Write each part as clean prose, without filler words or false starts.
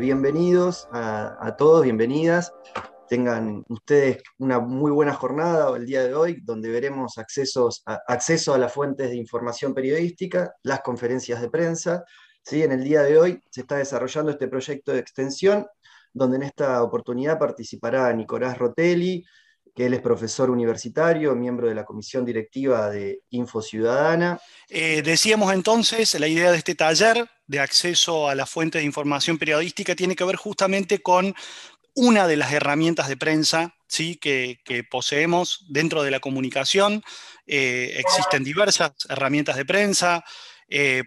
bienvenidos a todos, bienvenidas. Tengan ustedes una muy buena jornada el día de hoy, donde veremos acceso a las fuentes de información periodística, las conferencias de prensa. ¿Sí? En el día de hoy se está desarrollando este proyecto de extensión, donde en esta oportunidad participará Nicolás Rotelli, que él es profesor universitario, miembro de la comisión directiva de Info Ciudadana. Decíamos entonces, la idea de este taller de acceso a la fuente de información periodística tiene que ver justamente con una de las herramientas de prensa, ¿sí? que poseemos dentro de la comunicación. Existen diversas herramientas de prensa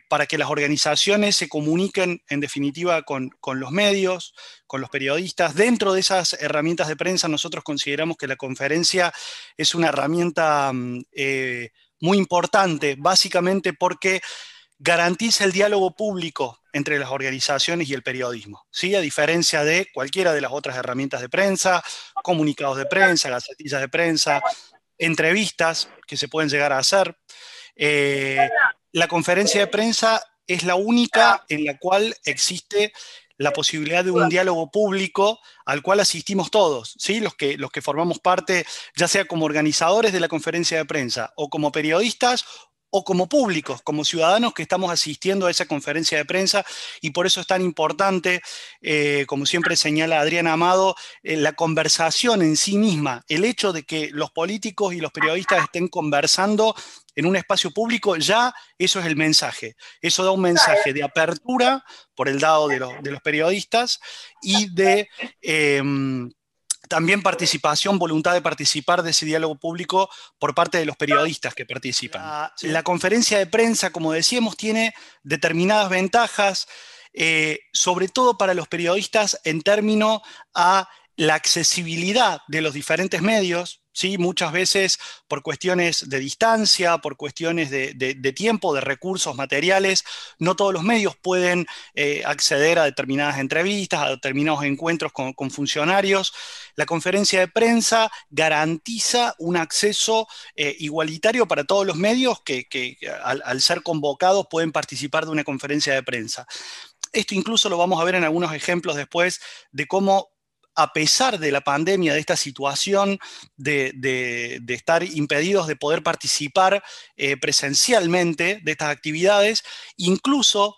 para que las organizaciones se comuniquen en definitiva con los medios, con los periodistas. Dentro de esas herramientas de prensa nosotros consideramos que la conferencia es una herramienta muy importante, básicamente porque garantiza el diálogo público entre las organizaciones y el periodismo, ¿sí? A diferencia de cualquiera de las otras herramientas de prensa, comunicados de prensa, gacetillas de prensa, entrevistas que se pueden llegar a hacer. Eh, la conferencia de prensa es la única en la cual existe la posibilidad de un diálogo público al cual asistimos todos, ¿sí? Los que formamos parte, ya sea como organizadores de la conferencia de prensa o como periodistas o como públicos, como ciudadanos que estamos asistiendo a esa conferencia de prensa, y por eso es tan importante, como siempre señala Adriana Amado, la conversación en sí misma, el hecho de que los políticos y los periodistas estén conversando en un espacio público, ya eso es el mensaje. Eso da un mensaje de apertura por el lado de los periodistas y de también participación, voluntad de participar de ese diálogo público por parte de los periodistas que participan. La conferencia de prensa, como decíamos, tiene determinadas ventajas, sobre todo para los periodistas en términos a la accesibilidad de los diferentes medios, ¿sí? Muchas veces por cuestiones de distancia, por cuestiones de tiempo, de recursos materiales, no todos los medios pueden acceder a determinadas entrevistas, a determinados encuentros con funcionarios. La conferencia de prensa garantiza un acceso igualitario para todos los medios que al ser convocados pueden participar de una conferencia de prensa. Esto incluso lo vamos a ver en algunos ejemplos después de cómo, a pesar de la pandemia, de esta situación de estar impedidos de poder participar presencialmente de estas actividades, incluso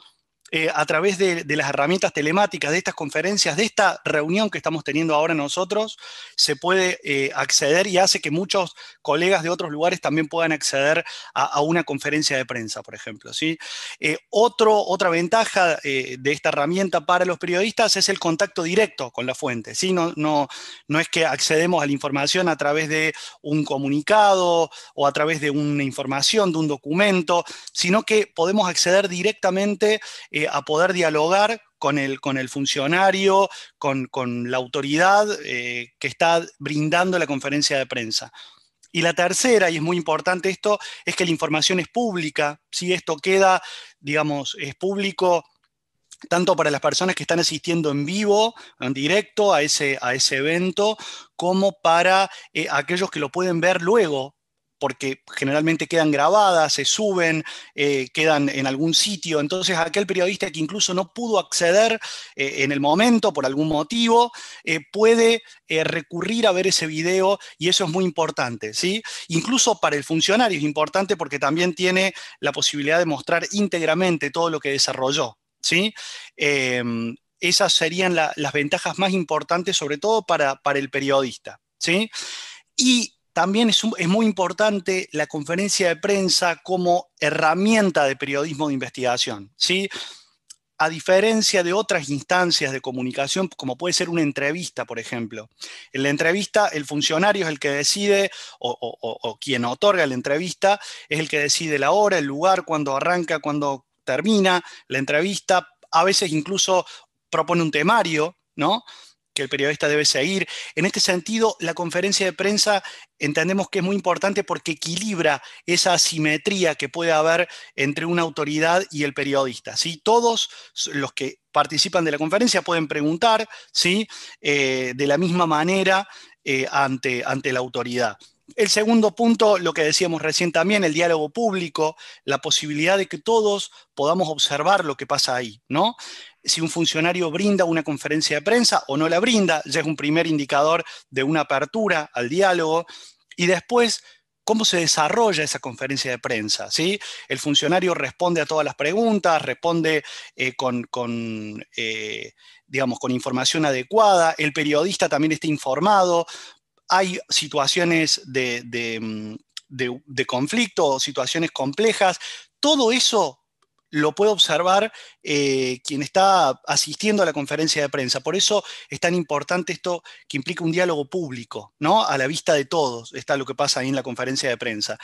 a través de las herramientas telemáticas, de estas conferencias, de esta reunión que estamos teniendo ahora nosotros, se puede acceder, y hace que muchos colegas de otros lugares también puedan acceder a una conferencia de prensa, por ejemplo, ¿sí? Otra ventaja de esta herramienta para los periodistas es el contacto directo con la fuente, ¿sí? No es que accedemos a la información a través de un comunicado o a través de una información, de un documento, sino que podemos acceder directamente a poder dialogar con el funcionario, con la autoridad que está brindando la conferencia de prensa. Y la tercera, y es muy importante esto, es que la información es pública. Si esto queda, digamos, es público tanto para las personas que están asistiendo en vivo, en directo a ese evento, como para aquellos que lo pueden ver luego, porque generalmente quedan grabadas, se suben, quedan en algún sitio. Entonces, aquel periodista que incluso no pudo acceder en el momento por algún motivo, puede recurrir a ver ese video, y eso es muy importante, ¿sí? Incluso para el funcionario es importante porque también tiene la posibilidad de mostrar íntegramente todo lo que desarrolló, ¿sí? Eh, Esas serían las ventajas más importantes, sobre todo para el periodista, ¿sí? Y también es muy importante la conferencia de prensa como herramienta de periodismo de investigación, ¿sí? A diferencia de otras instancias de comunicación, como puede ser una entrevista, por ejemplo. En la entrevista, el funcionario es el que decide, o quien otorga la entrevista, es el que decide la hora, el lugar, cuándo arranca, cuándo termina la entrevista. A veces incluso propone un temario, ¿no?, que el periodista debe seguir. En este sentido, la conferencia de prensa entendemos que es muy importante porque equilibra esa asimetría que puede haber entre una autoridad y el periodista, ¿sí? Todos los que participan de la conferencia pueden preguntar, ¿sí? De la misma manera, ante la autoridad. El segundo punto, lo que decíamos recién también, el diálogo público, la posibilidad de que todos podamos observar lo que pasa ahí, ¿no? Si un funcionario brinda una conferencia de prensa o no la brinda, ya es un primer indicador de una apertura al diálogo. Y después, ¿cómo se desarrolla esa conferencia de prensa? ¿Sí? El funcionario responde a todas las preguntas, responde digamos, con información adecuada, el periodista también está informado, hay situaciones de conflicto, situaciones complejas, todo eso lo puede observar quien está asistiendo a la conferencia de prensa. Por eso es tan importante esto que implica un diálogo público, ¿no? A la vista de todos está lo que pasa ahí en la conferencia de prensa.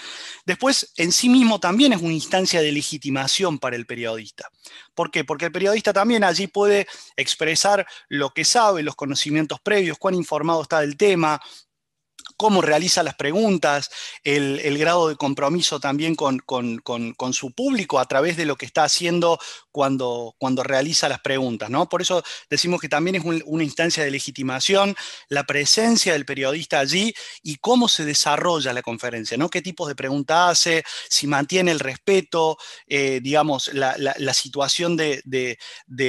Después, en sí mismo también es una instancia de legitimación para el periodista. ¿Por qué? Porque el periodista también allí puede expresar lo que sabe, los conocimientos previos, cuán informado está del tema, cómo realiza las preguntas, el grado de compromiso también con su público a través de lo que está haciendo cuando realiza las preguntas, ¿no? Por eso decimos que también es una instancia de legitimación, la presencia del periodista allí y cómo se desarrolla la conferencia, ¿no? Qué tipos de preguntas hace, si mantiene el respeto, digamos, la situación de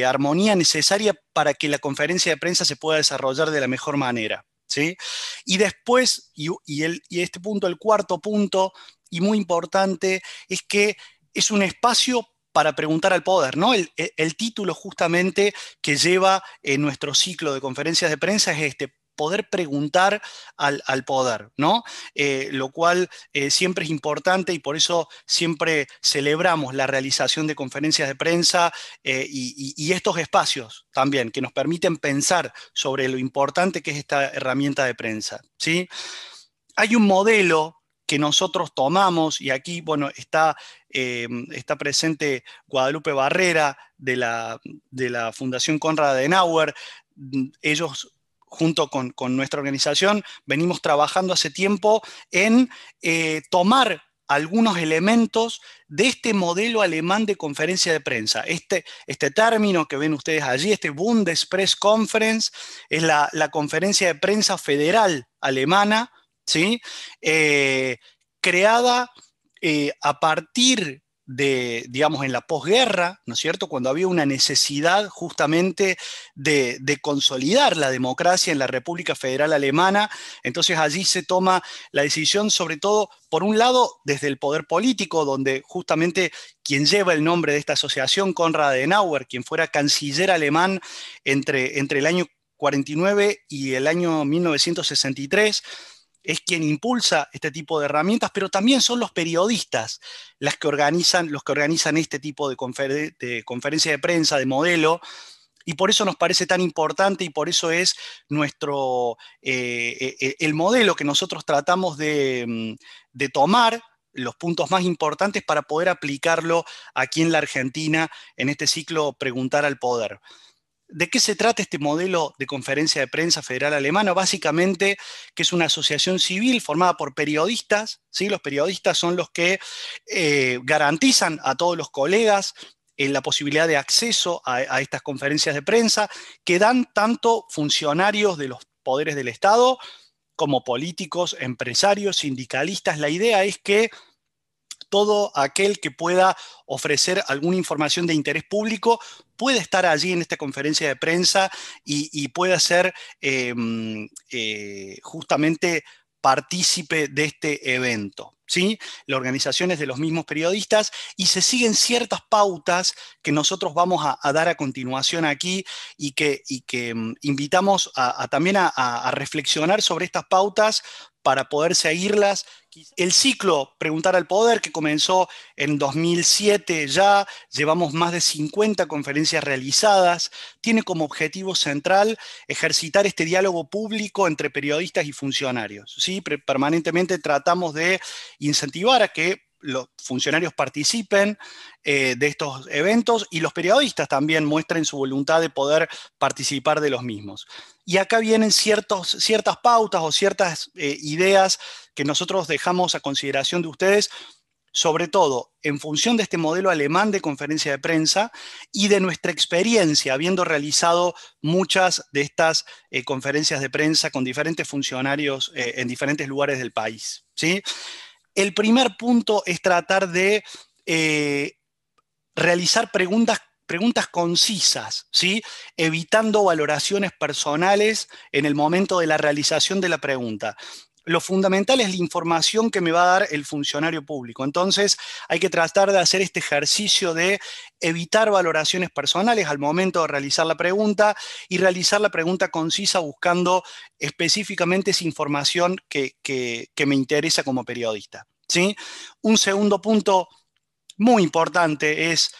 armonía necesaria para que la conferencia de prensa se pueda desarrollar de la mejor manera. ¿Sí? Y después, y este punto, el cuarto punto, y muy importante, es que es un espacio para preguntar al poder, ¿no? El título justamente que lleva en nuestro ciclo de conferencias de prensa es este, poder preguntar al poder, ¿no? Lo cual siempre es importante y por eso siempre celebramos la realización de conferencias de prensa y estos espacios también que nos permiten pensar sobre lo importante que es esta herramienta de prensa, ¿sí? Hay un modelo que nosotros tomamos, y aquí, bueno, está presente Guadalupe Barrera de la Fundación Konrad Adenauer. Ellos, junto con nuestra organización, venimos trabajando hace tiempo en tomar algunos elementos de este modelo alemán de conferencia de prensa. Este término que ven ustedes allí, este Bundespresskonferenz, es la conferencia de prensa federal alemana, ¿sí? Eh, creada a partir de, digamos, en la posguerra, ¿no es cierto?, cuando había una necesidad justamente de consolidar la democracia en la República Federal Alemana. Entonces allí se toma la decisión, sobre todo, por un lado, desde el poder político, donde justamente quien lleva el nombre de esta asociación, Konrad Adenauer, quien fuera canciller alemán entre el año 49 y el año 1963, es quien impulsa este tipo de herramientas, pero también son los periodistas los que organizan este tipo de conferencia de prensa, de modelo, y por eso nos parece tan importante y por eso es el modelo que nosotros tratamos de tomar los puntos más importantes para poder aplicarlo aquí en la Argentina, en este ciclo Preguntar al Poder. ¿De qué se trata este modelo de conferencia de prensa federal alemana? Básicamente que es una asociación civil formada por periodistas, ¿sí? Los periodistas son los que garantizan a todos los colegas la posibilidad de acceso a estas conferencias de prensa, que dan tanto funcionarios de los poderes del Estado como políticos, empresarios, sindicalistas. La idea es que todo aquel que pueda ofrecer alguna información de interés público puede estar allí en esta conferencia de prensa y pueda ser justamente partícipe de este evento. ¿Sí? La organización es de los mismos periodistas y se siguen ciertas pautas que nosotros vamos a dar a continuación aquí y que invitamos también a reflexionar sobre estas pautas para poder seguirlas. El ciclo Preguntar al Poder, que comenzó en 2007 ya, llevamos más de 50 conferencias realizadas, tiene como objetivo central ejercitar este diálogo público entre periodistas y funcionarios, ¿sí? Permanentemente tratamos de incentivar a que los funcionarios participen de estos eventos y los periodistas también muestren su voluntad de poder participar de los mismos. Y acá vienen ciertas pautas o ciertas ideas que nosotros dejamos a consideración de ustedes sobre todo en función de este modelo alemán de conferencia de prensa y de nuestra experiencia, habiendo realizado muchas de estas conferencias de prensa con diferentes funcionarios en diferentes lugares del país, ¿sí? El primer punto es tratar de realizar preguntas concisas, ¿sí? Evitando valoraciones personales en el momento de la realización de la pregunta. Lo fundamental es la información que me va a dar el funcionario público. Entonces, hay que tratar de hacer este ejercicio de evitar valoraciones personales al momento de realizar la pregunta y realizar la pregunta concisa buscando específicamente esa información que me interesa como periodista, ¿sí? Un segundo punto muy importante es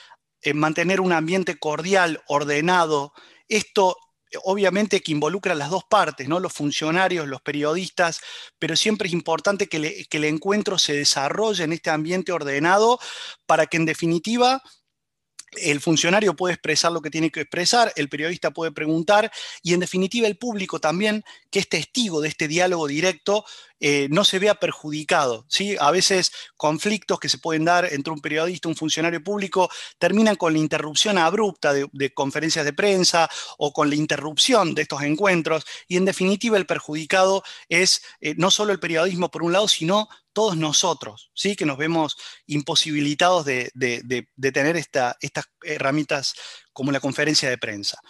mantener un ambiente cordial, ordenado. Esto obviamente que involucra a las dos partes, ¿no? Los funcionarios, los periodistas, pero siempre es importante que el encuentro se desarrolle en este ambiente ordenado para que en definitiva el funcionario puede expresar lo que tiene que expresar, el periodista puede preguntar y en definitiva el público también, que es testigo de este diálogo directo, no se vea perjudicado, ¿sí? A veces conflictos que se pueden dar entre un periodista y un funcionario público terminan con la interrupción abrupta de conferencias de prensa o con la interrupción de estos encuentros y en definitiva el perjudicado es no solo el periodismo por un lado, sino todos nosotros, ¿sí? Que nos vemos imposibilitados de tener estas herramientas como la conferencia de prensa.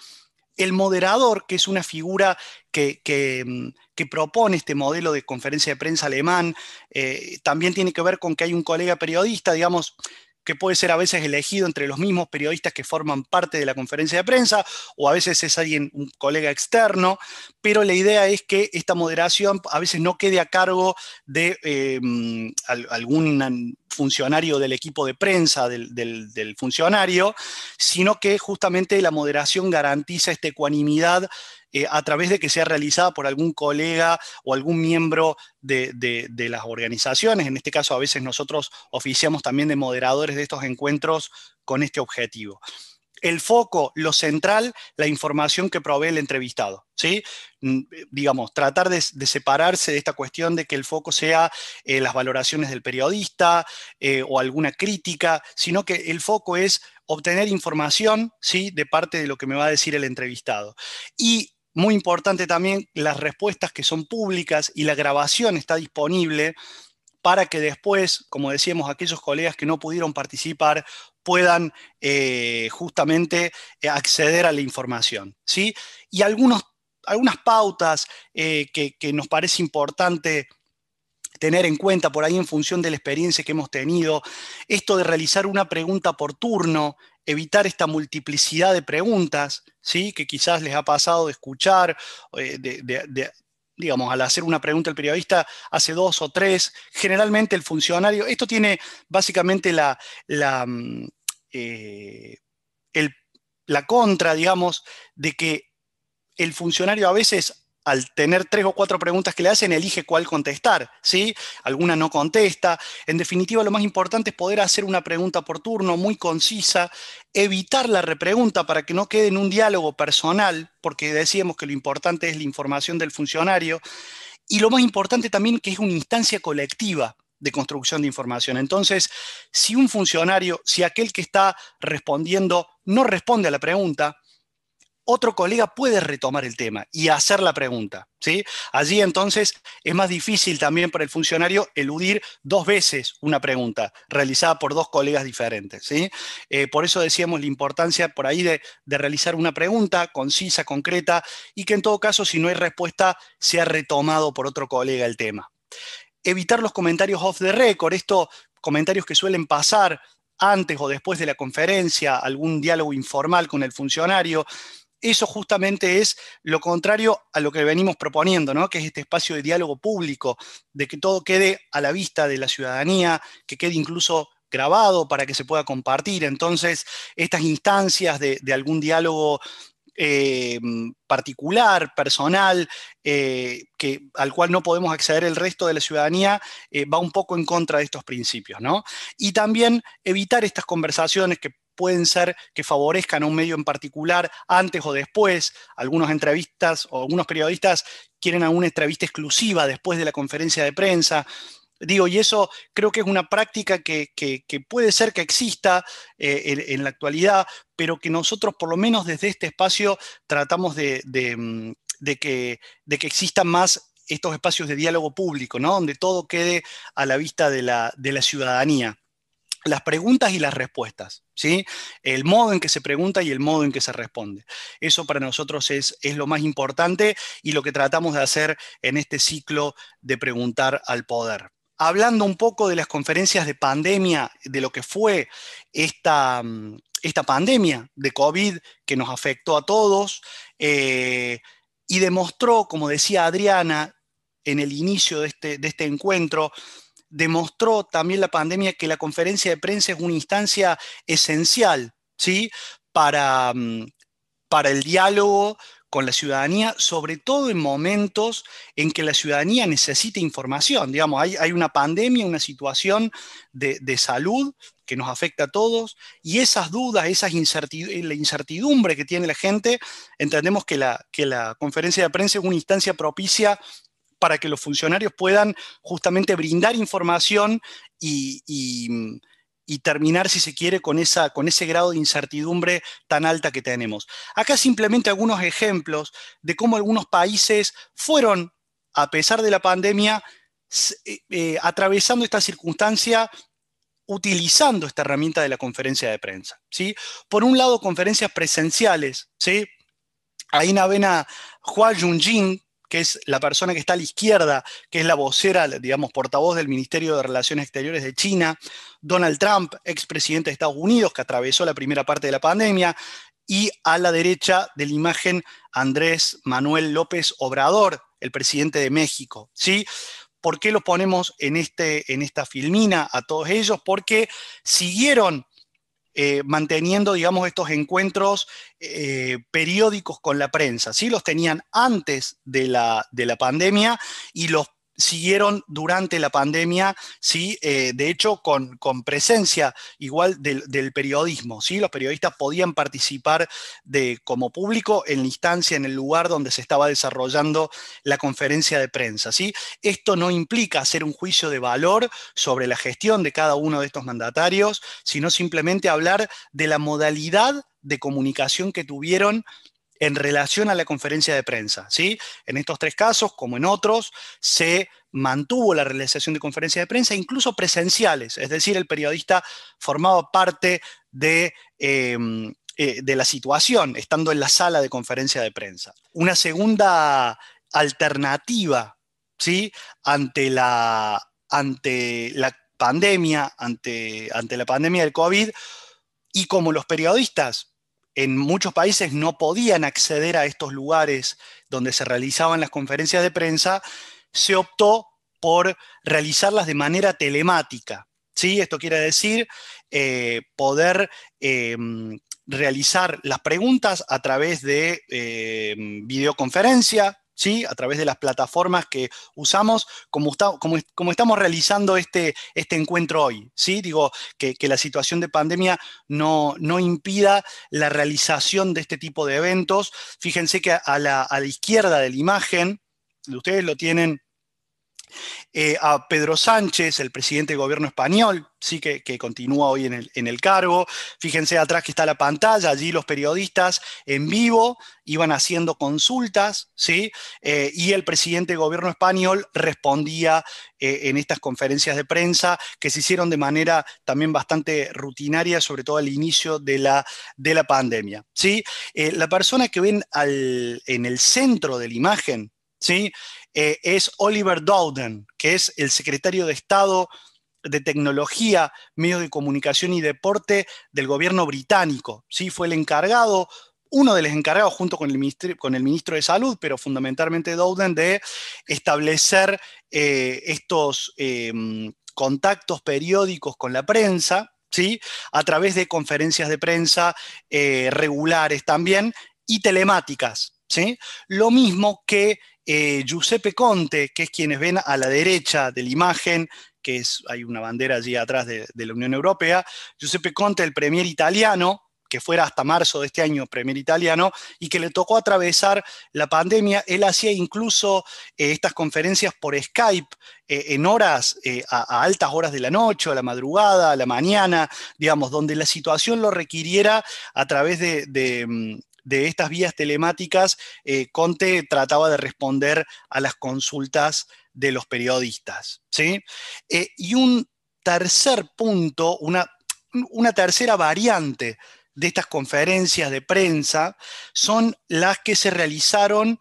El moderador, que es una figura que propone este modelo de conferencia de prensa alemán, también tiene que ver con que hay un colega periodista, digamos, que puede ser a veces elegido entre los mismos periodistas que forman parte de la conferencia de prensa, o a veces es alguien, un colega externo, pero la idea es que esta moderación a veces no quede a cargo de algún funcionario del equipo de prensa del funcionario, sino que justamente la moderación garantiza esta ecuanimidad a través de que sea realizada por algún colega o algún miembro de las organizaciones. En este caso, a veces nosotros oficiamos también de moderadores de estos encuentros con este objetivo. El foco, lo central, la información que provee el entrevistado, ¿sí? Digamos, tratar de separarse de esta cuestión de que el foco sea las valoraciones del periodista o alguna crítica, sino que el foco es obtener información, ¿sí? De parte de lo que me va a decir el entrevistado. Y muy importante también, las respuestas que son públicas y la grabación está disponible para que después, como decíamos, aquellos colegas que no pudieron participar puedan justamente acceder a la información, ¿sí? Y algunas pautas que nos parece importante tener en cuenta por ahí en función de la experiencia que hemos tenido, esto de realizar una pregunta por turno, evitar esta multiplicidad de preguntas, ¿sí? Que quizás les ha pasado de escuchar, digamos, al hacer una pregunta el periodista hace dos o tres, generalmente el funcionario, esto tiene básicamente eh, el- la contra, digamos, de que el funcionario a veces, al tener tres o cuatro preguntas que le hacen, elige cuál contestar, ¿sí? Alguna no contesta. En definitiva, lo más importante es poder hacer una pregunta por turno, muy concisa, evitar la repregunta para que no quede en un diálogo personal, porque decíamos que lo importante es la información del funcionario, y lo más importante también que es una instancia colectiva de construcción de información. Entonces, si un funcionario, si aquel que está respondiendo no responde a la pregunta, otro colega puede retomar el tema y hacer la pregunta, ¿sí? Allí entonces es más difícil también para el funcionario eludir dos veces una pregunta realizada por dos colegas diferentes, ¿sí? Por eso decíamos la importancia por ahí de realizar una pregunta concisa, concreta, y que en todo caso, si no hay respuesta, sea retomado por otro colega el tema. Evitar los comentarios off the record, estos comentarios que suelen pasar antes o después de la conferencia, algún diálogo informal con el funcionario. Eso justamente es lo contrario a lo que venimos proponiendo, ¿no? Que es este espacio de diálogo público, de que todo quede a la vista de la ciudadanía, que quede incluso grabado para que se pueda compartir. Entonces, estas instancias de algún diálogo particular, personal, al cual no podemos acceder el resto de la ciudadanía, va un poco en contra de estos principios, ¿no? Y también evitar estas conversaciones que pueden ser que favorezcan a un medio en particular antes o después. Algunos entrevistas o algunos periodistas quieren alguna entrevista exclusiva después de la conferencia de prensa. Digo, y eso creo que es una práctica que puede ser que exista en la actualidad, pero que nosotros, por lo menos desde este espacio, tratamos de que existan más estos espacios de diálogo público, ¿no? Donde todo quede a la vista de la ciudadanía. Las preguntas y las respuestas, ¿sí? El modo en que se pregunta y el modo en que se responde. Eso para nosotros es lo más importante y lo que tratamos de hacer en este ciclo de preguntar al poder. Hablando un poco de las conferencias de pandemia, de lo que fue esta pandemia de COVID que nos afectó a todos, y demostró, como decía Adriana en el inicio de este encuentro, demostró también la pandemia que la conferencia de prensa es una instancia esencial, ¿sí? para, mm, para el diálogo con la ciudadanía, sobre todo en momentos en que la ciudadanía necesita información. Digamos, hay una pandemia, una situación de salud que nos afecta a todos, y esas dudas, la incertidumbre que tiene la gente, entendemos que la conferencia de prensa es una instancia propicia para que los funcionarios puedan justamente brindar información y terminar, si se quiere, con ese grado de incertidumbre tan alta que tenemos. Acá simplemente algunos ejemplos de cómo algunos países fueron, a pesar de la pandemia, atravesando esta circunstancia utilizando esta herramienta de la conferencia de prensa, ¿sí? Por un lado, conferencias presenciales, ¿sí? Ahí ven a Hua Junjing, que es la persona que está a la izquierda, que es la vocera, digamos, portavoz del Ministerio de Relaciones Exteriores de China, Donald Trump, expresidente de Estados Unidos, que atravesó la primera parte de la pandemia, y a la derecha de la imagen Andrés Manuel López Obrador, el presidente de México, ¿sí? ¿Por qué los ponemos en esta filmina a todos ellos? Porque siguieron manteniendo, digamos, estos encuentros periódicos con la prensa, ¿sí? Los tenían antes de la pandemia y los siguieron durante la pandemia, ¿sí? De hecho, con presencia igual del periodismo, ¿sí? Los periodistas podían participar como público en la instancia, en el lugar donde se estaba desarrollando la conferencia de prensa, ¿sí? Esto no implica hacer un juicio de valor sobre la gestión de cada uno de estos mandatarios, sino simplemente hablar de la modalidad de comunicación que tuvieron en relación a la conferencia de prensa, ¿sí? En estos tres casos, como en otros, se mantuvo la realización de conferencias de prensa, incluso presenciales, es decir, el periodista formaba parte de la situación, estando en la sala de conferencia de prensa. Una segunda alternativa, ¿sí? Ante la pandemia, ante la pandemia del COVID, y como los periodistas en muchos países no podían acceder a estos lugares donde se realizaban las conferencias de prensa, se optó por realizarlas de manera telemática, ¿sí? Esto quiere decir poder realizar las preguntas a través de videoconferencia, ¿sí? A través de las plataformas que usamos, como estamos realizando este encuentro hoy, ¿sí? Digo, que la situación de pandemia no impida la realización de este tipo de eventos. Fíjense que a la izquierda de la imagen, ustedes lo tienen a Pedro Sánchez, el presidente del gobierno español, sí que continúa hoy en el cargo. Fíjense atrás que está la pantalla, allí los periodistas en vivo iban haciendo consultas, ¿sí? Y el presidente del gobierno español respondía en estas conferencias de prensa que se hicieron de manera también bastante rutinaria, sobre todo al inicio de la pandemia, ¿sí? La persona que ven en el centro de la imagen, ¿sí? Es Oliver Dowden, que es el secretario de Estado de Tecnología, Medios de Comunicación y Deporte del gobierno británico, ¿sí? Fue el encargado, uno de los encargados junto con el ministro de Salud, pero fundamentalmente Dowden, de establecer estos contactos periódicos con la prensa, ¿sí? A través de conferencias de prensa regulares también y telemáticas, ¿sí? Lo mismo que Giuseppe Conte, que es quienes ven a la derecha de la imagen, hay una bandera allí atrás de la Unión Europea, Giuseppe Conte, el premier italiano, que fuera hasta marzo de este año Premier Italiano, y que le tocó atravesar la pandemia. Él hacía incluso estas conferencias por Skype en horas, a altas horas de la noche, a la madrugada, a la mañana, digamos, donde la situación lo requiriera a través de estas vías telemáticas. Conte trataba de responder a las consultas de los periodistas, ¿sí? Y un tercer punto, una tercera variante de estas conferencias de prensa son las que se realizaron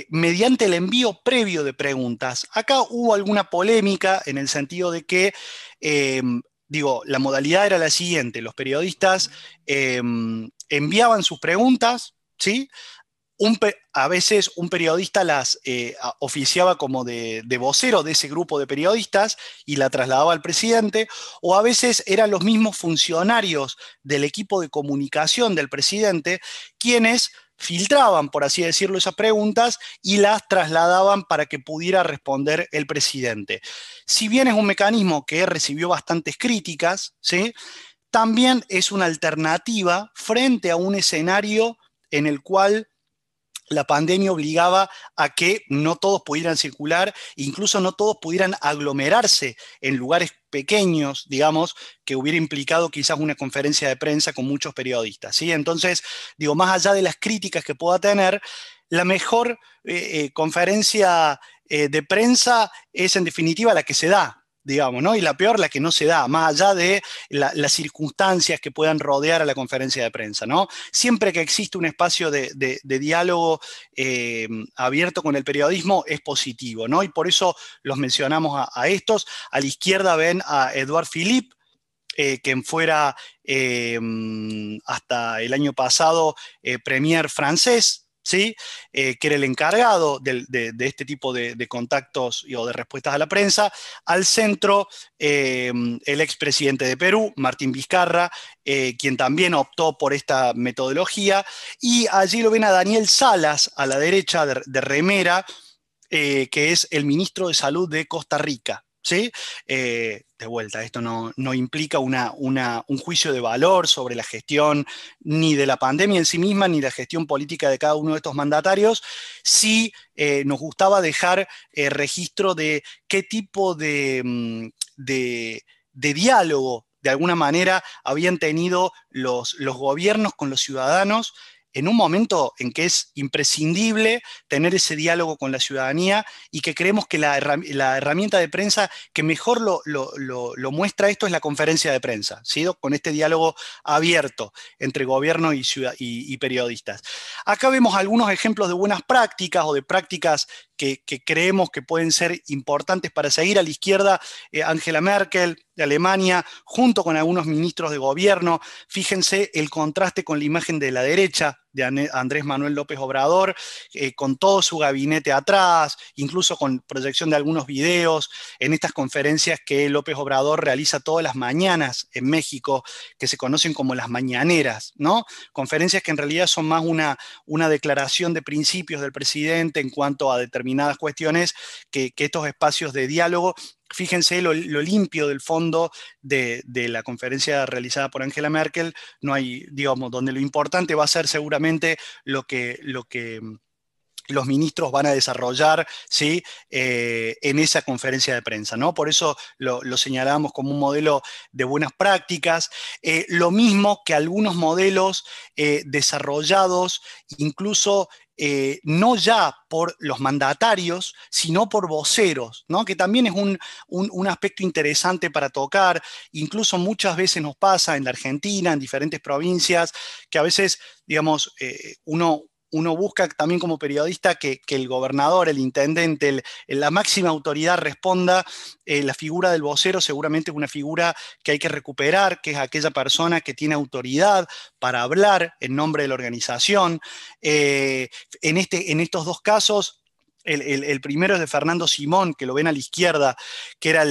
mediante el envío previo de preguntas. Acá hubo alguna polémica en el sentido de que, la modalidad era la siguiente: los periodistas enviaban sus preguntas, ¿sí? A veces un periodista las oficiaba como de vocero de ese grupo de periodistas y la trasladaba al presidente, o a veces eran los mismos funcionarios del equipo de comunicación del presidente quienes filtraban, por así decirlo, esas preguntas y las trasladaban para que pudiera responder el presidente. Si bien es un mecanismo que recibió bastantes críticas, ¿sí?, también es una alternativa frente a un escenario en el cual la pandemia obligaba a que no todos pudieran circular, incluso no todos pudieran aglomerarse en lugares pequeños, digamos, que hubiera implicado quizás una conferencia de prensa con muchos periodistas, ¿sí? Entonces, más allá de las críticas que pueda tener, la mejor conferencia de prensa es en definitiva la que se da, digamos, ¿no? Y la peor, la que no se da, más allá de las circunstancias que puedan rodear a la conferencia de prensa, ¿no? Siempre que existe un espacio de diálogo abierto con el periodismo es positivo, ¿no? Y por eso los mencionamos a estos. A la izquierda ven a Edouard Philippe, quien fuera hasta el año pasado premier francés, ¿sí? Que era el encargado de este tipo de contactos o de respuestas a la prensa. Al centro, el expresidente de Perú, Martín Vizcarra, quien también optó por esta metodología. Y allí lo ven a Daniel Salas, a la derecha de remera, que es el ministro de Salud de Costa Rica, ¿sí? De vuelta, esto no implica un juicio de valor sobre la gestión ni de la pandemia en sí misma, ni la gestión política de cada uno de estos mandatarios. Sí, nos gustaba dejar registro de qué tipo de diálogo, de alguna manera, habían tenido los gobiernos con los ciudadanos en un momento en que es imprescindible tener ese diálogo con la ciudadanía, y que creemos que la herramienta de prensa que mejor lo muestra esto es la conferencia de prensa, ¿sí?, con este diálogo abierto entre gobierno y periodistas. Acá vemos algunos ejemplos de buenas prácticas o de prácticas que creemos que pueden ser importantes para seguir. A la izquierda, Angela Merkel de Alemania, junto con algunos ministros de gobierno. Fíjense el contraste con la imagen de la derecha de Andrés Manuel López Obrador, con todo su gabinete atrás, incluso con proyección de algunos videos en estas conferencias que López Obrador realiza todas las mañanas en México, que se conocen como las mañaneras, ¿no? Conferencias que en realidad son más una declaración de principios del presidente en cuanto a determinadas cuestiones que estos espacios de diálogo. Fíjense lo limpio del fondo de la conferencia realizada por Angela Merkel. No hay, digamos, donde lo importante va a ser seguramente lo que los ministros van a desarrollar, ¿sí?, en esa conferencia de prensa, ¿no? Por eso lo señalamos como un modelo de buenas prácticas. Lo mismo que algunos modelos desarrollados incluso no ya por los mandatarios, sino por voceros, ¿no?, que también es un aspecto interesante para tocar. Incluso muchas veces nos pasa en la Argentina, en diferentes provincias, que a veces, digamos, uno busca también como periodista que el gobernador, el intendente, la máxima autoridad responda. La figura del vocero seguramente es una figura que hay que recuperar, que es aquella persona que tiene autoridad para hablar en nombre de la organización. En estos dos casos, el primero es de Fernando Simón, que lo ven a la izquierda, que era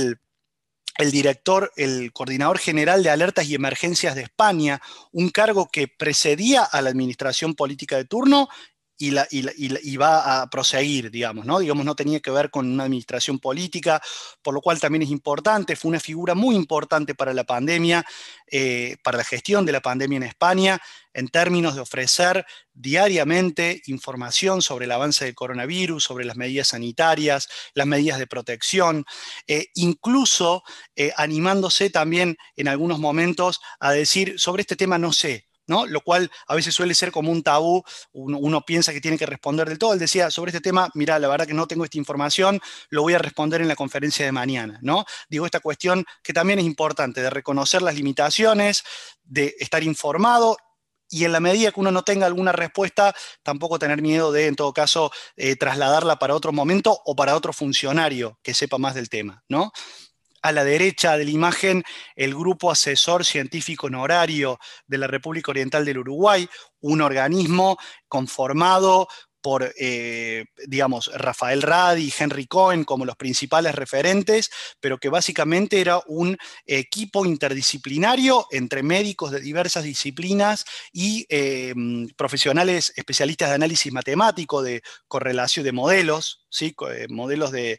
el director, el coordinador general de alertas y emergencias de España, un cargo que precedía a la administración política de turno y va a proseguir, digamos, ¿no? Digamos, no tenía que ver con una administración política, por lo cual también es importante, fue una figura muy importante para la pandemia, para la gestión de la pandemia en España, en términos de ofrecer diariamente información sobre el avance del coronavirus, sobre las medidas sanitarias, las medidas de protección, incluso animándose también en algunos momentos a decir, sobre este tema no sé, ¿no? Lo cual a veces suele ser como un tabú, uno piensa que tiene que responder del todo. Él decía, sobre este tema, mira, la verdad que no tengo esta información, lo voy a responder en la conferencia de mañana, ¿no? Digo, esta cuestión que también es importante, de reconocer las limitaciones, de estar informado, y en la medida que uno no tenga alguna respuesta, tampoco tener miedo de, en todo caso, trasladarla para otro momento o para otro funcionario que sepa más del tema, ¿no? A la derecha de la imagen, el Grupo Asesor Científico Honorario de la República Oriental del Uruguay, un organismo conformado por, digamos, Rafael Radi y Henry Cohen como los principales referentes, pero que básicamente era un equipo interdisciplinario entre médicos de diversas disciplinas y profesionales especialistas de análisis matemático, de correlación de modelos, ¿sí? Modelos de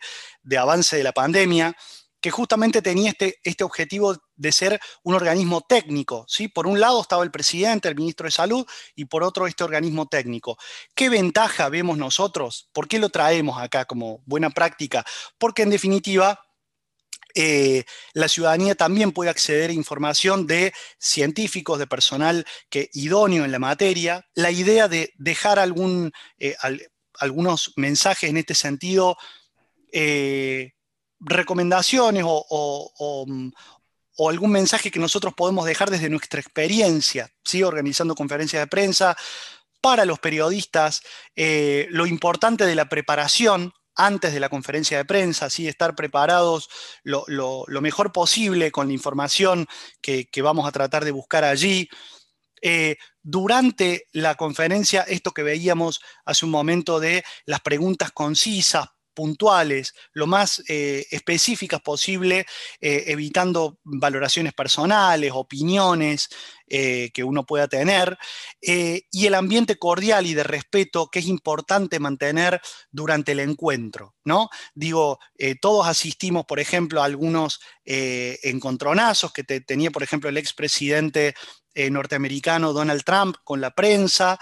avance de la pandemia, que justamente tenía este objetivo de ser un organismo técnico, ¿sí? Por un lado estaba el presidente, el ministro de Salud, y por otro este organismo técnico. ¿Qué ventaja vemos nosotros? ¿Por qué lo traemos acá como buena práctica? Porque en definitiva la ciudadanía también puede acceder a información de científicos, de personal idóneo en la materia. La idea de dejar algunos mensajes en este sentido, eh, recomendaciones o algún mensaje que nosotros podemos dejar desde nuestra experiencia, ¿sí? Organizando conferencias de prensa para los periodistas, lo importante de la preparación antes de la conferencia de prensa, ¿sí? Estar preparados lo mejor posible con la información que vamos a tratar de buscar allí. Durante la conferencia, esto que veíamos hace un momento de las preguntas concisas, puntuales, lo más específicas posible, evitando valoraciones personales, opiniones que uno pueda tener, y el ambiente cordial y de respeto que es importante mantener durante el encuentro, ¿no? Digo, todos asistimos, por ejemplo, a algunos encontronazos que tenía, por ejemplo, el expresidente norteamericano Donald Trump con la prensa.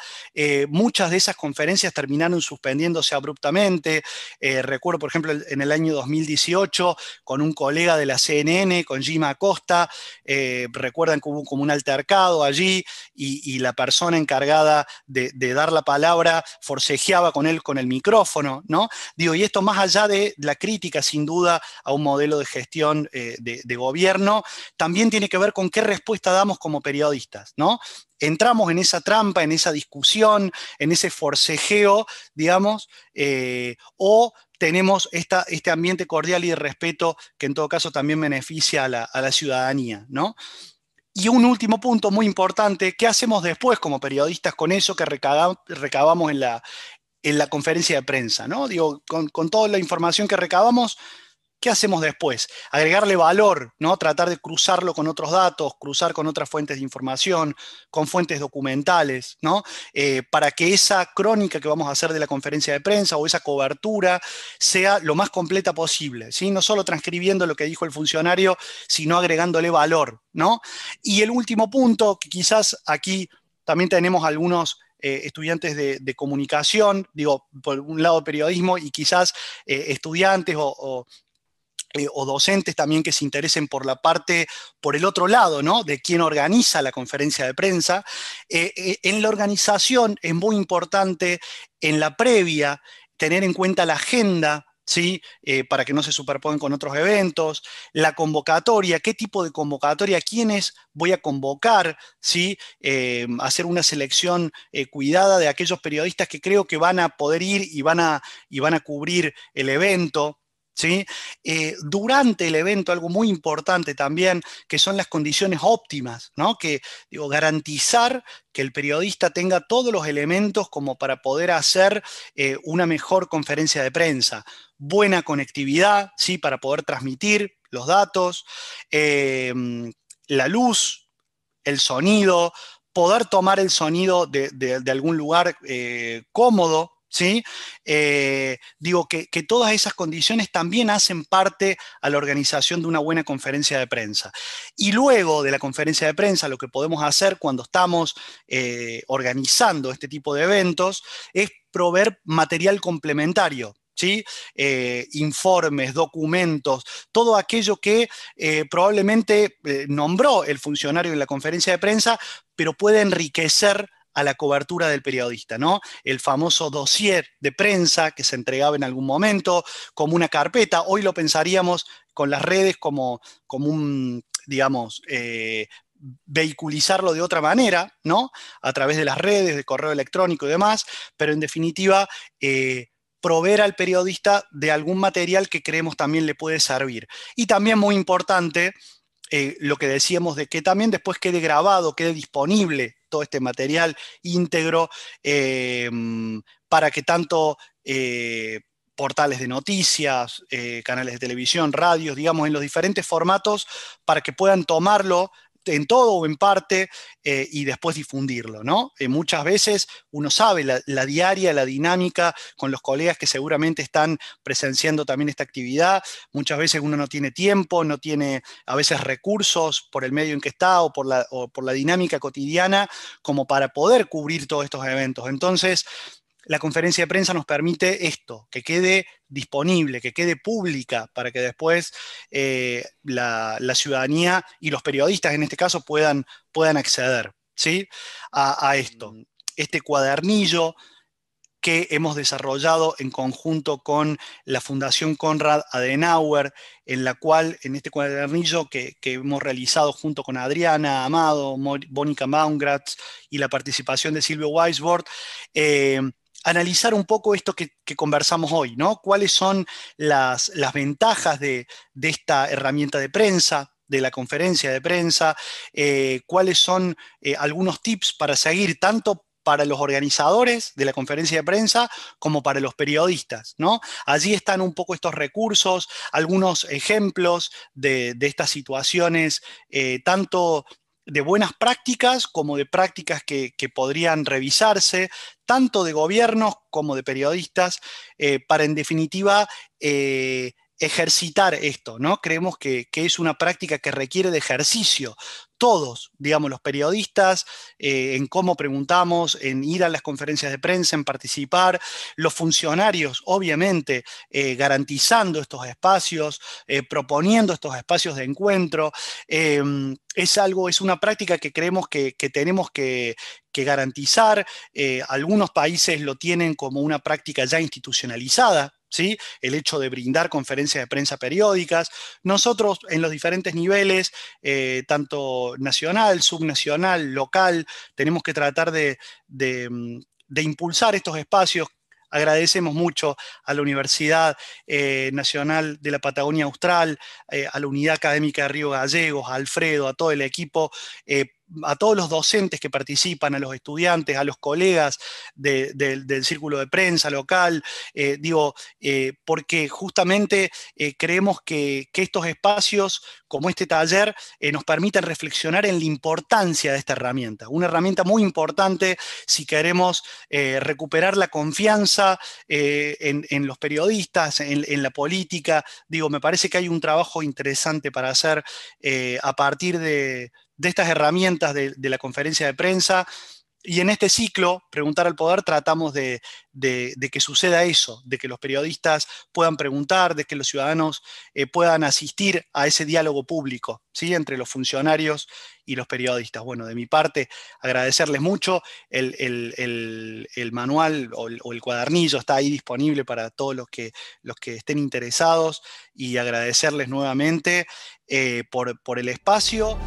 Muchas de esas conferencias terminaron suspendiéndose abruptamente. Recuerdo, por ejemplo, en el año 2018, con un colega de la CNN, con Jim Acosta, recuerdan que hubo como un altercado allí y la persona encargada de dar la palabra forcejeaba con él con el micrófono, ¿no? Digo, y esto más allá de la crítica, sin duda, a un modelo de gestión de gobierno, también tiene que ver con qué respuesta damos como periodistas, ¿no? Entramos en esa trampa, en esa discusión, en ese forcejeo, digamos, o tenemos este ambiente cordial y de respeto que en todo caso también beneficia a la ciudadanía, ¿no? Y un último punto muy importante, ¿qué hacemos después como periodistas con eso que recabamos en la conferencia de prensa, ¿no? Digo, con toda la información que recabamos, ¿qué hacemos después? Agregarle valor, ¿no? Tratar de cruzarlo con otros datos, cruzar con otras fuentes de información, con fuentes documentales, ¿no? Para que esa crónica que vamos a hacer de la conferencia de prensa o esa cobertura sea lo más completa posible, ¿sí? No solo transcribiendo lo que dijo el funcionario, sino agregándole valor, ¿no? Y el último punto, que quizás aquí también tenemos algunos estudiantes de comunicación, digo, por un lado periodismo y quizás estudiantes o docentes también que se interesen por la parte, por el otro lado, ¿no? De quién organiza la conferencia de prensa. En la organización es muy importante en la previa tener en cuenta la agenda, ¿sí? Para que no se superpongan con otros eventos, la convocatoria, qué tipo de convocatoria, quiénes voy a convocar, ¿sí? Hacer una selección cuidada de aquellos periodistas que creo que van a poder ir y van a cubrir el evento. ¿Sí? Durante el evento, algo muy importante también, que son las condiciones óptimas, ¿no? Que, digo, garantizar que el periodista tenga todos los elementos como para poder hacer una mejor conferencia de prensa. Buena conectividad, ¿sí? Para poder transmitir los datos, la luz, el sonido, poder tomar el sonido de algún lugar cómodo, ¿sí? Digo que todas esas condiciones también hacen parte a la organización de una buena conferencia de prensa. Y luego de la conferencia de prensa, lo que podemos hacer cuando estamos organizando este tipo de eventos es proveer material complementario. ¿Sí? Informes, documentos, todo aquello que probablemente nombró el funcionario en la conferencia de prensa, pero puede enriquecer a la cobertura del periodista, ¿no? El famoso dossier de prensa que se entregaba en algún momento, como una carpeta. Hoy lo pensaríamos con las redes como un, digamos, vehiculizarlo de otra manera, ¿no? A través de las redes, de correo electrónico y demás, pero en definitiva, proveer al periodista de algún material que creemos también le puede servir. Y también muy importante, lo que decíamos de que también después quede grabado, quede disponible todo este material íntegro eh, para que tanto portales de noticias, canales de televisión, radios, digamos, en los diferentes formatos, para que puedan tomarlo en todo o en parte y después difundirlo, ¿no? Muchas veces uno sabe la diaria, la dinámica con los colegas que seguramente están presenciando también esta actividad. Muchas veces uno no tiene tiempo, no tiene a veces recursos por el medio en que está o por la dinámica cotidiana como para poder cubrir todos estos eventos. Entonces, la conferencia de prensa nos permite esto, que quede disponible, que quede pública, para que después la ciudadanía y los periodistas en este caso puedan acceder, ¿sí? A esto. Este cuadernillo que hemos desarrollado en conjunto con la Fundación Konrad Adenauer, en la cual, en este cuadernillo que hemos realizado junto con Adriana Amado, Mónica Maungratz y la participación de Silvio Weisbord, analizar un poco esto que conversamos hoy, ¿no? ¿Cuáles son las ventajas de esta herramienta de prensa? De la conferencia de prensa, cuáles son algunos tips para seguir tanto para los organizadores de la conferencia de prensa como para los periodistas, ¿no? Allí están un poco estos recursos, algunos ejemplos de estas situaciones, tanto de buenas prácticas como de prácticas que podrían revisarse, tanto de gobiernos como de periodistas, para en definitiva ejercitar esto, ¿no? Creemos que es una práctica que requiere de ejercicio. Todos, digamos, los periodistas, en cómo preguntamos, en ir a las conferencias de prensa, en participar, los funcionarios, obviamente, garantizando estos espacios, proponiendo estos espacios de encuentro. Es una práctica que creemos que tenemos que garantizar. Algunos países lo tienen como una práctica ya institucionalizada, ¿sí? El hecho de brindar conferencias de prensa periódicas. Nosotros en los diferentes niveles, tanto nacional, subnacional, local, tenemos que tratar de impulsar estos espacios. Agradecemos mucho a la Universidad Nacional de la Patagonia Austral, a la Unidad Académica de Río Gallegos, a Alfredo, a todo el equipo, a todos los docentes que participan, a los estudiantes, a los colegas del círculo de prensa local, porque justamente creemos que estos espacios, como este taller, nos permiten reflexionar en la importancia de esta herramienta. Una herramienta muy importante si queremos recuperar la confianza en los periodistas, en la política. Me parece que hay un trabajo interesante para hacer a partir de estas herramientas de la conferencia de prensa. Y en este ciclo, Preguntar al Poder, tratamos de que suceda eso, de que los periodistas puedan preguntar, de que los ciudadanos puedan asistir a ese diálogo público, ¿sí? Entre los funcionarios y los periodistas. Bueno, de mi parte, agradecerles mucho. El manual o el cuadernillo está ahí disponible para todos los que estén interesados y agradecerles nuevamente por el espacio.